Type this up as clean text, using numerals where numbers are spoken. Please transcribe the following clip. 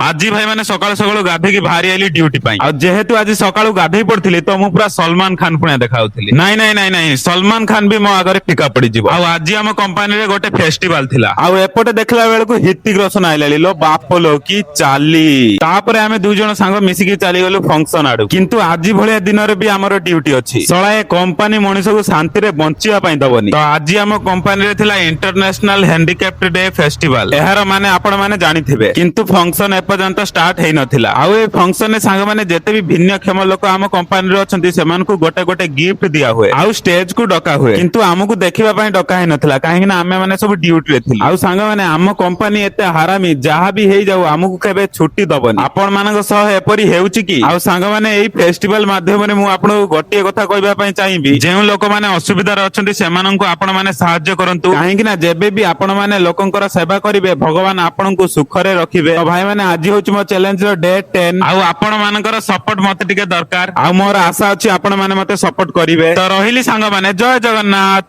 ଆଜି ଭାଇ ମାନେ ସକାଳୁ ସକାଳୁ ଗାଧେଇକି ବାହାରି ଆଇଲି ଡ୍ୟୁଟି ପାଇଁ। ଆଉ ଯେହେତୁ ଆଜି ସକାଳୁ ଗାଧେଇ ପଡିଥିଲି ତ ମୁଁ ପୁରା ସଲମାନ ଖାନ ପୁଣିଆ ଦେଖାଉଥିଲି। ନାଇଁ ନାଇଁ ନାଇଁ ନାଇଁ, ସଲମାନ ଖାନ ବି ମୋ ଆଗରେ ଫିକା ପଡିଯିବ। ଆଉ ଆଜି ଆମ କମ୍ପାନୀରେ ଗୋଟେ ଫେଷ୍ଟିଭାଲ ଥିଲା। ଆଉ ଏପଟେ ଦେଖିଲା ବେଳକୁ ହିତିକ ରୋଶନ ଆଇଲାଣି। ଲୋ ବାପ ଲୋ କି ଚାଲି। ତାପରେ ଆମେ ଦୁଇ ଜଣ ସାଙ୍ଗ ମିଶିକି ଚାଲିଗଲୁ ଫଙ୍କସନ ଆଡୁ। କିନ୍ତୁ ଆଜି ଭଳିଆ ଦିନରେ ବି ଆମର ଡ୍ୟୁଟି ଅଛି। ଶଳା ଏ କମ୍ପାନୀ ମଣିଷକୁ ଶାନ୍ତିରେ ବଞ୍ଚିବା ପାଇଁ ଦବନି। ତ ଆଜି ଆମ କମ୍ପାନୀରେ ଥିଲା ଇଣ୍ଟରନ୍ୟାସନାଲ ହ୍ୟାଣ୍ଡିକ୍ୟାପ୍ଟ ଡେ ଫେଷ୍ଟିଭାଲ। ଏହାର ମାନେ ଆପଣ ମାନେ ଜାଣିଥିବେ, କିନ୍ତୁ ଫଙ୍କସନ ଏପର୍ଯ୍ୟନ୍ତ ଷ୍ଟାର୍ଟ ହେଇନଥିଲା। ଆଉ ଏ ଫଙ୍କସନରେ ସାଙ୍ଗମାନେ ଯେତେ ବି ଭିନ୍ନକ୍ଷମ ଲୋକ ଆମ କମ୍ପାନୀରେ ଅଛନ୍ତି ସେମାନଙ୍କୁ ଗୋଟେ ଗୋଟେ ଗିଫ୍ଟ ଦିଆ ହୁଏ। ଆଉ ଷ୍ଟେଜ କୁ ଡକା ହୁଏ। କିନ୍ତୁ ଆମକୁ ଦେଖିବା ପାଇଁ ଡକା ହେଇନଥିଲା, କାହିଁକି ନା ଆମେ ମାନେ ସବୁ ଡ୍ୟୁଟିରେ ଥିଲୁ। ଆଉ ସାଙ୍ଗମାନେ ଆମ କମ୍ପାନୀ ଏତେ ହାରାମି, ଯାହା ବି ହେଇଯାଉ ଆମକୁ କେବେ ଛୁଟି ଦବନି। ଆପଣ ମାନଙ୍କ ସହ ଏପରି ହେଉଛି କି? ଆଉ ସାଙ୍ଗମାନେ ଏଇ ଫେଷ୍ଟିଭାଲ ମାଧ୍ୟମରେ ମୁଁ ଆପଣଙ୍କୁ ଗୋଟିଏ କଥା କହିବା ପାଇଁ ଚାହିଁବି, ଯେଉଁ ଲୋକମାନେ ଅସୁବିଧାରେ ଅଛନ୍ତି ସେମାନଙ୍କୁ ଆପଣ ମାନେ ସାହାଯ୍ୟ କରନ୍ତୁ। କାହିଁକି ନା ଯେବେ ବି ଆପଣ ମାନେ ଲୋକଙ୍କର ସେବା କରିବେ ଭଗବାନ ଆପଣଙ୍କୁ ସୁଖରେ ରଖିବେ। ତ ଭାଇ ମାନେ ଆଜି ହଉଛି ମୋ ଚ୍ୟାଲେଞ୍ଜର ଡେ 10। ଆଉ ଆପଣ ମାନଙ୍କର ସପୋର୍ଟ ମତେ ଟିକେ ଦରକାର। ଆଉ ମୋର ଆଶା ଅଛି ଆପଣ ମାନେ ମତେ ସପୋର୍ଟ କରିବେ। ତ ରହିଲି ସାଙ୍ଗମାନେ, ଜୟ ଜଗନ୍ନାଥ।